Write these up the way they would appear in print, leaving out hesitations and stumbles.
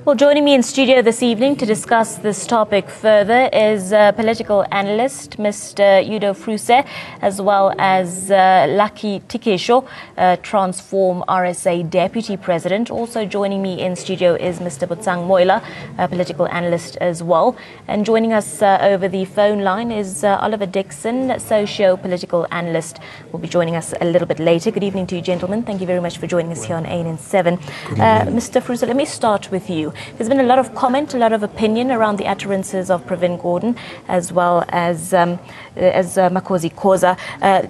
Well, joining me in studio this evening to discuss this topic further is political analyst Mr. Udo Fruse, as well as Lucky Tikesho, Transform RSA Deputy President. Also joining me in studio is Mr. Botsang Moila, a political analyst as well. And joining us over the phone line is Oliver Dixon, socio-political analyst, will be joining us a little bit later. Good evening to you, gentlemen. Thank you very much for joining us here on ANN7. Mr. Fruse, let me start with you. There's been a lot of comment, a lot of opinion around the utterances of Khoza Gordhan as well as Khoza.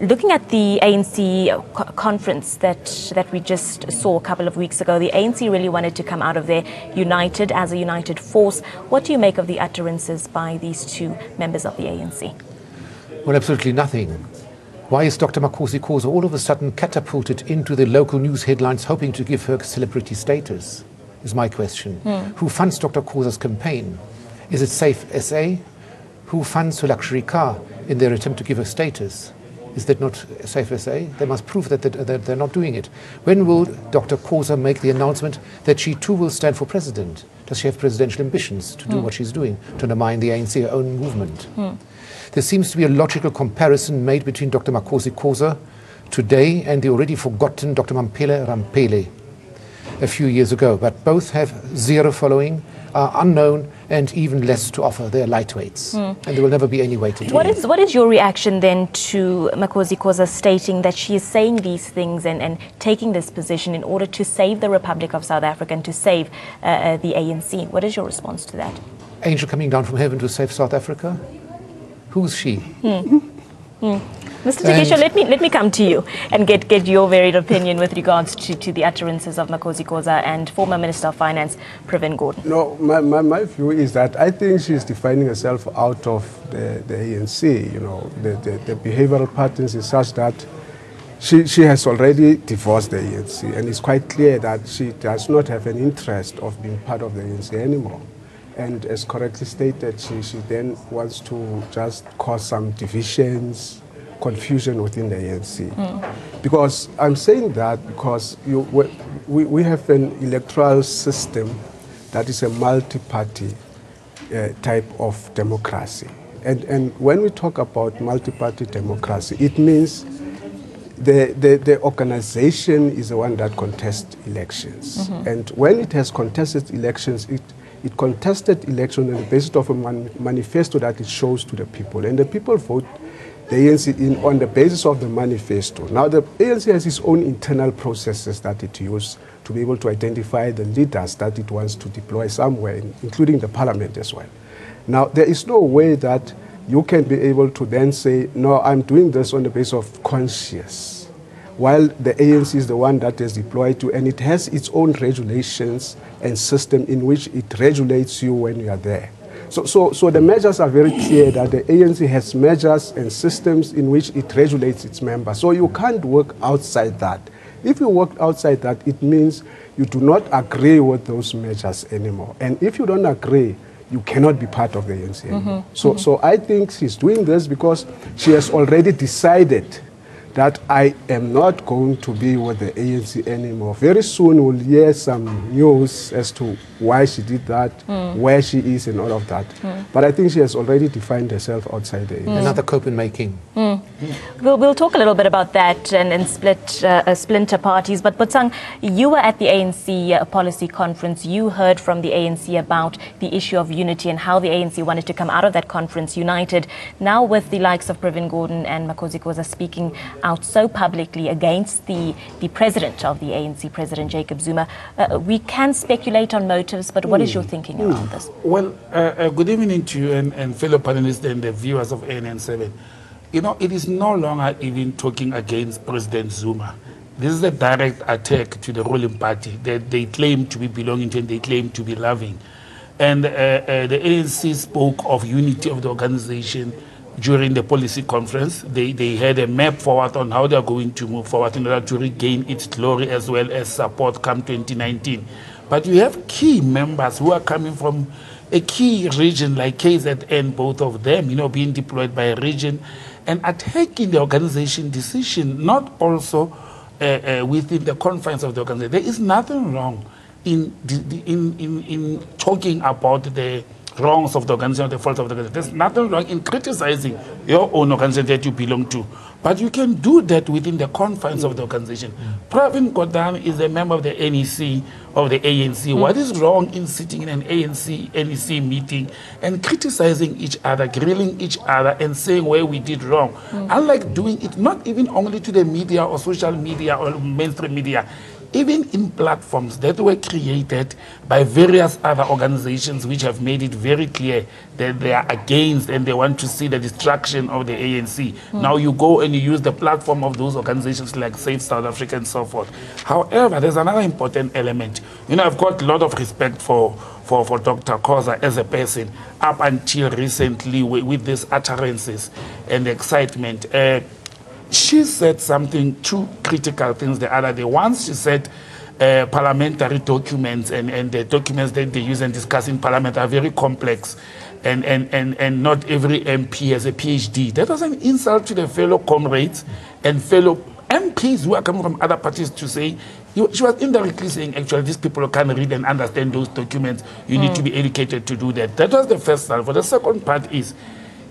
Looking at the ANC conference that we just saw a couple of weeks ago, the ANC really wanted to come out of there united, as a united force. What do you make of the utterances by these two members of the ANC? Well, absolutely nothing. Why is Dr. Khoza all of a sudden catapulted into the local news headlines hoping to give her celebrity status? Is my question. Who funds Dr. Khoza's campaign? Is it Safe SA? Who funds her luxury car in their attempt to give her status? Is that not Safe SA? They must prove that they're not doing it. When will Dr. Khoza make the announcement that she too will stand for president? Does she have presidential ambitions to do what she's doing, to undermine the ANC, her own movement? There seems to be a logical comparison made between Dr. Khoza today and the already forgotten Dr. Mampela Rampele a few years ago, but both have zero following, are unknown, and even less to offer. They're lightweights, and there will never be any way to do it. What is your reaction then to Khoza stating that she is saying these things and taking this position in order to save the Republic of South Africa and to save the ANC? What is your response to that? Angel coming down from heaven to save South Africa? Who's she? Mr. Tikesho, let me come to you and get your varied opinion with regards to the utterances of Khoza and former Minister of Finance Khoza Gordhan. No, my view is that I think she's defining herself out of the ANC. You know, the behavioral patterns is such that she has already divorced the ANC, and it's quite clear that she does not have an interest of being part of the ANC anymore. And as correctly stated, she then wants to just cause some divisions, confusion within the ANC. Because I'm saying that because we have an electoral system that is a multi-party type of democracy. And when we talk about multi-party democracy, it means the organization is the one that contests elections. And when it has contested elections, it contested election on the basis of a manifesto that it shows to the people. And the people vote the ANC on the basis of the manifesto. Now, the ANC has its own internal processes that it uses to be able to identify the leaders that it wants to deploy somewhere, including the parliament as well. Now, there is no way that you can be able to then say, no, I'm doing this on the basis of conscience, while the ANC is the one that is deployed to, and it has its own regulations and system in which it regulates you when you are there. So the measures are very clear that the ANC has measures and systems in which it regulates its members. So you can't work outside that. If you work outside that, it means you do not agree with those measures anymore. And if you don't agree, you cannot be part of the ANC anymore. So I think she's doing this because she has already decided that I am not going to be with the ANC anymore. Very soon we'll hear some news as to why she did that, where she is and all of that. But I think she has already defined herself outside the ANC. Another Copenhagen. We'll talk a little bit about that and splinter parties. But Botsang, you were at the ANC policy conference. You heard from the ANC about the issue of unity and how the ANC wanted to come out of that conference united. Now with the likes of Khoza Gordhan and Khoza speaking out so publicly against the president of the ANC, President Jacob Zuma, we can speculate on motives, but what is your thinking around this? Well, good evening to you and fellow panelists and the viewers of ANN7. You know, it is no longer even talking against President Zuma. This is a direct attack to the ruling party that they claim to be belonging to and they claim to be loving. And the ANC spoke of unity of the organization during the policy conference. They had a map forward on how they are going to move forward in order to regain its glory as well as support come 2019. But you have key members who are coming from a key region like KZN, both of them, you know, being deployed by a region and attacking the organization decision, not also within the confines of the organization. There is nothing wrong in talking about the wrongs of the organization, the faults of the organization. There's nothing wrong in criticizing your own organization that you belong to. But you can do that within the confines of the organization. Khoza and Gordhan is a member of the NEC, of the ANC. What is wrong in sitting in an NEC meeting and criticizing each other, grilling each other, and saying where we did wrong? Unlike doing it not even only to the media or social media or mainstream media, even in platforms that were created by various other organizations which have made it very clear that they are against and they want to see the destruction of the ANC. Now you go and you use the platform of those organizations like Save South Africa and so forth. However, there's another important element. You know, I've got a lot of respect for Dr. Khoza as a person up until recently with these utterances and excitement. She said two critical things the other day. Once she said parliamentary documents and the documents that they use and discuss in parliament are very complex and not every MP has a PhD. That was an insult to the fellow comrades and fellow MPs who are coming from other parties to say, she was indirectly saying, actually, these people can't read and understand those documents. You need to be educated to do that. That was the first salvo. The second part is,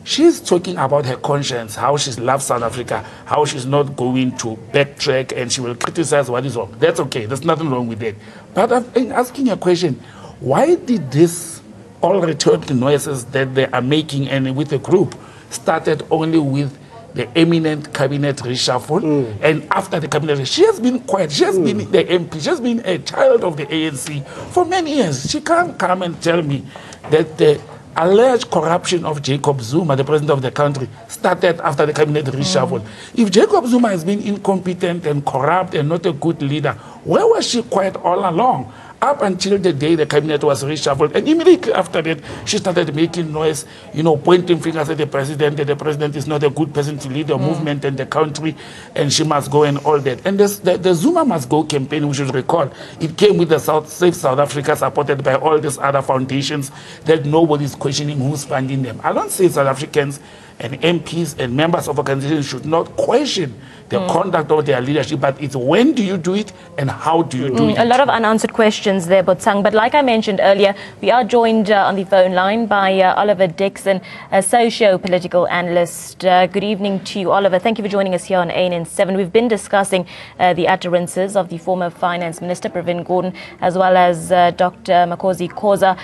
she's talking about her conscience, how she loves South Africa, how she's not going to backtrack and she will criticize what is wrong. That's okay. There's nothing wrong with that. But I'm asking a question. Why did this all rhetorical noises that they are making and with the group started only with the eminent cabinet reshuffle? And after the cabinet, she has been quiet. She has been the MP. She has been a child of the ANC for many years. She can't come and tell me that the alleged corruption of Jacob Zuma, the president of the country, started after the cabinet reshuffle. If Jacob Zuma has been incompetent and corrupt and not a good leader, where was she quiet all along? Up until the day the cabinet was reshuffled, and immediately after that, she started making noise, you know, pointing fingers at the president, that the president is not a good person to lead the movement and the country, and she must go and all that. And the Zuma Must Go campaign, we should recall, it came with the Save South Africa, supported by all these other foundations that nobody's questioning who's funding them. I don't say South Africans and MPs and members of organizations should not question the conduct of their leadership, but it's when do you do it and how do you do it? A lot of unanswered questions there, Botsang. But like I mentioned earlier, we are joined on the phone line by Oliver Dixon, a socio-political analyst. Good evening to you, Oliver. Thank you for joining us here on ANN7. We've been discussing the utterances of the former Finance Minister, Khoza and Gordhan, as well as Dr. Khoza.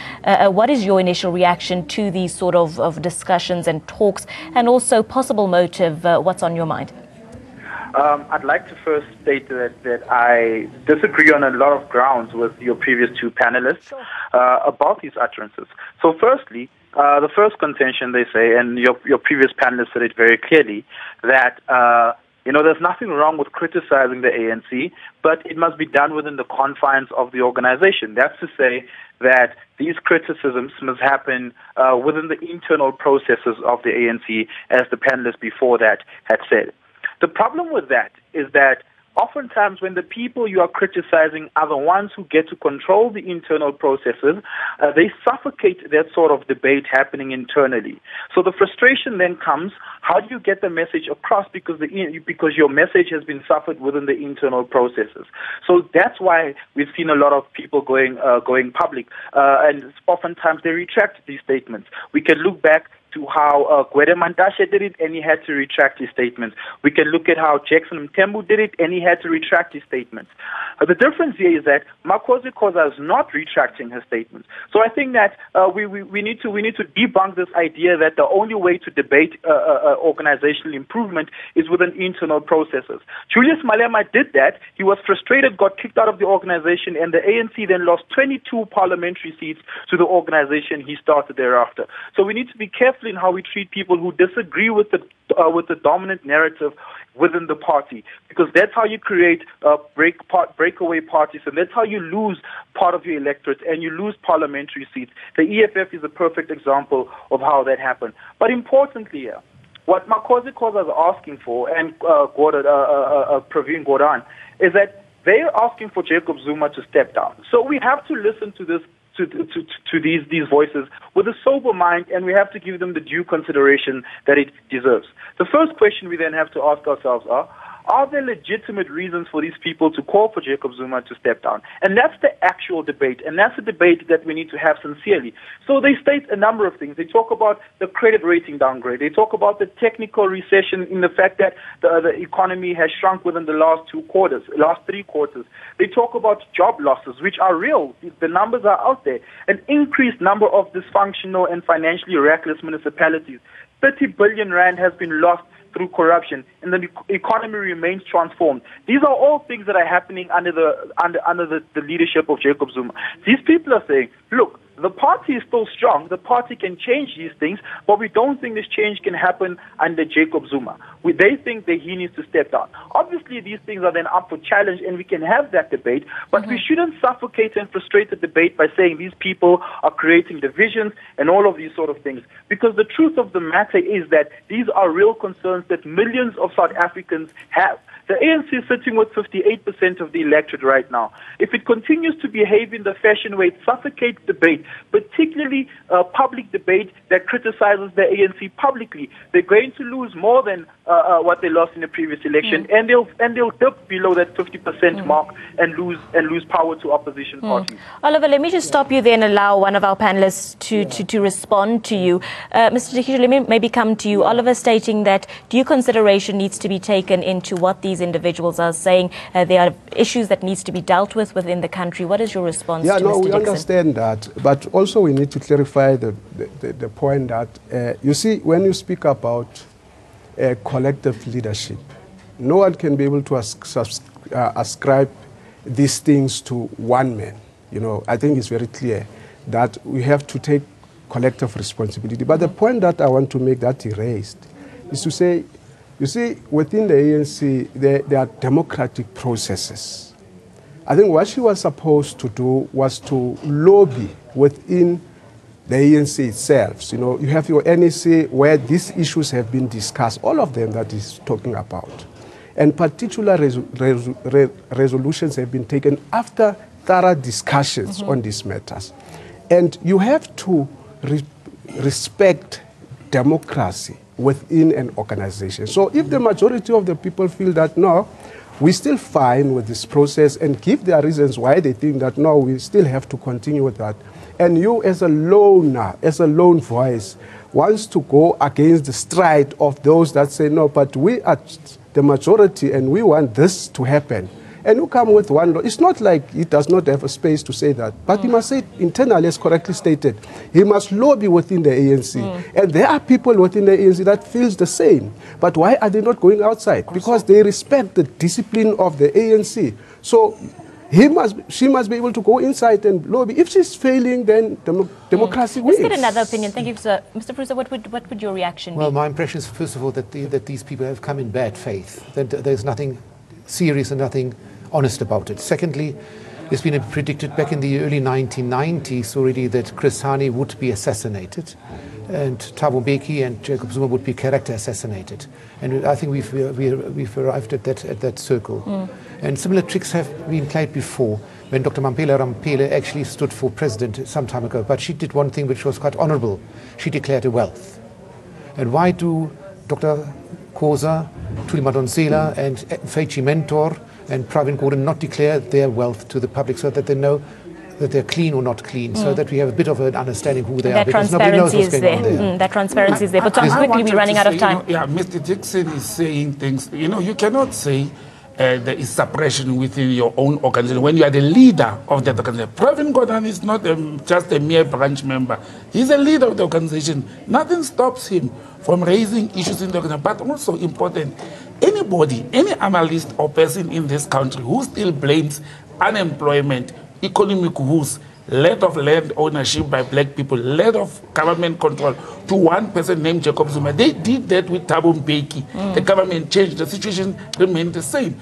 What is your initial reaction to these sort of discussions and talks, and also possible motive? What's on your mind? I'd like to first state that I disagree on a lot of grounds with your previous two panelists about these utterances. So firstly, the first contention they say, and your previous panelists said it very clearly, that there's nothing wrong with criticizing the ANC, but it must be done within the confines of the organization. That's to say that these criticisms must happen within the internal processes of the ANC, as the panelists before that had said. The problem with that is that oftentimes when the people you are criticizing are the ones who get to control the internal processes, they suffocate that sort of debate happening internally. So the frustration then comes, how do you get the message across, because your message has been suffered within the internal processes. So that's why we've seen a lot of people going public, and oftentimes they retract these statements. We can look back to how Gwede Mantashe did it, and he had to retract his statements. We can look at how Jackson Mthembu did it, and he had to retract his statements. The difference here is that Makhosi Khoza is not retracting his statements. So I think that we need to debunk this idea that the only way to debate organizational improvement is within internal processes. Julius Malema did that. He was frustrated, got kicked out of the organization, and the ANC then lost 22 parliamentary seats to the organization he started thereafter. So we need to be careful in how we treat people who disagree with the dominant narrative within the party, because that's how you create breakaway parties, and that's how you lose part of your electorate and you lose parliamentary seats. The EFF is a perfect example of how that happened. But importantly, what Makhosi Khoza is asking for, and Khoza and Gordhan, is that they are asking for Jacob Zuma to step down. So we have to listen to this. To these voices with a sober mind, and we have to give them the due consideration that it deserves. The first question we then have to ask ourselves Are there legitimate reasons for these people to call for Jacob Zuma to step down? And that's the actual debate, and that's the debate that we need to have sincerely. So they state a number of things. They talk about the credit rating downgrade. They talk about the technical recession in the fact that the economy has shrunk within the last 3 quarters. They talk about job losses, which are real. The numbers are out there. An increased number of dysfunctional and financially reckless municipalities. 30 billion rand has been lost through corruption, and the economy remains transformed. These are all things that are happening under the leadership of Jacob Zuma. These people are saying, look, the party is still strong. The party can change these things, but we don't think this change can happen under Jacob Zuma. They think that he needs to step down. Obviously, these things are then up for challenge, and we can have that debate, but we shouldn't suffocate and frustrate the debate by saying these people are creating divisions and all of these sort of things, because the truth of the matter is that these are real concerns that millions of South Africans have. The ANC is sitting with 58% of the electorate right now. If it continues to behave in the fashion way it suffocates debate, particularly public debate that criticizes the ANC publicly, they're going to lose more than what they lost in the previous election, and they'll dip below that 50% mark and lose power to opposition parties. Oliver, let me just stop you there and allow one of our panelists to respond to you. Mr. Tikisho, let me maybe come to you. Oliver stating that due consideration needs to be taken into what these individuals are saying. There are issues that needs to be dealt with within the country. What is your response to Mr. Yeah, no, we Dixon? understand that, but also we need to clarify the point that, you see, when you speak about collective leadership, no one can be able to ascribe these things to one man. You know, I think it's very clear that we have to take collective responsibility. But the point that I want to make that he raised is to say, you see, within the ANC, there are democratic processes. I think what she was supposed to do was to lobby within the ANC itself. You know, you have your NEC where these issues have been discussed, all of them that is talking about. And particular resolutions have been taken after thorough discussions on these matters. And you have to respect democracy within an organization. So if the majority of the people feel that, no, we're still fine with this process and give their reasons why they think that, no, we still have to continue with that. And you as a loner, as a lone voice, wants to go against the stride of those that say, no, but we are the majority and we want this to happen. And you come with one law. It's not like he does not have a space to say that, but he must say it internally, as correctly stated. He must lobby within the ANC. And there are people within the ANC that feels the same. But why are they not going outside? Because they respect the discipline of the ANC. So she must be able to go inside and lobby. If she's failing, then democracy wins. Let's get another opinion. Thank you, sir. Mr. Frusa, what would your reaction be? Well, my impression is, first of all, that these people have come in bad faith. That there's nothing serious and nothing honest about it. Secondly, it's been predicted back in the early 1990s already that Chris Hani would be assassinated and Thabo Mbeki and Jacob Zuma would be character assassinated. And I think we've arrived at that circle. And similar tricks have been played before, when Dr. Mampela Rampele actually stood for president some time ago. But she did one thing which was quite honorable. She declared a wealth. And why do Dr. Khoza, Thuli Madonsela and Feichi Mentor and Pravin Gordhan not declare their wealth to the public so that they know that they're clean or not clean, so that we have a bit of an understanding who they are, because nobody knows what's going on there. That transparency is there. But quickly, we're running out of time. Yeah, Mr. Dixon is saying things, you cannot say there is suppression within your own organization when you are the leader of that organization. Pravin Gordhan is not just a mere branch member. He's a leader of the organization. Nothing stops him from raising issues in the organization. But also important, anybody, any analyst or person in this country who still blames unemployment, economic woes, lack of land ownership by black people, lack of government control to one person named Jacob Zuma. They did that with Thabo Mbeki. The government changed, the situation remained the same.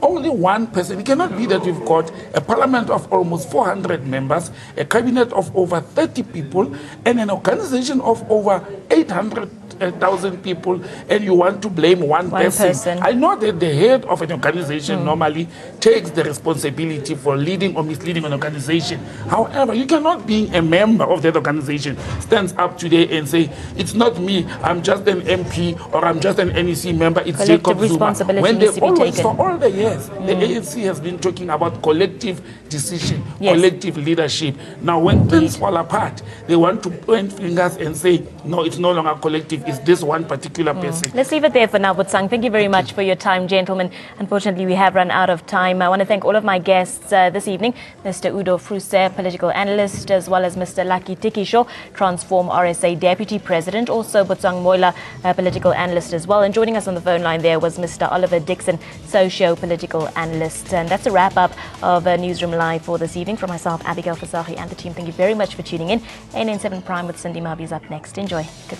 Only one person. It cannot be that we've got a parliament of almost 400 members, a cabinet of over 30 people, and an organization of over 800 1,000 people and you want to blame one person. I know that the head of an organization normally takes the responsibility for leading or misleading an organization. However, you cannot, being a member of that organization, stands up today and say, it's not me, I'm just an MP or I'm just an NEC member, it's Jacob Zuma. When they always, for all the years, the ANC has been talking about collective decision, collective leadership. Now, when things fall apart, they want to point fingers and say, no, it's no longer collective, it's this one particular person. Let's leave it there for now, Botsang. Thank you very much for your time, gentlemen. Unfortunately, we have run out of time. I want to thank all of my guests this evening, Mr. Udo Fruse, political analyst, as well as Mr. Lucky Tikisho, Transform RSA Deputy President, also Botsang Moila, political analyst as well. And joining us on the phone line there was Mr. Oliver Dixon, socio-political analyst. And that's a wrap-up of Newsroom Live for this evening. From myself, Abigail Fasahi, and the team, thank you very much for tuning in. ANN7 Prime with Cindy Mabi is up next. Enjoy. Good night.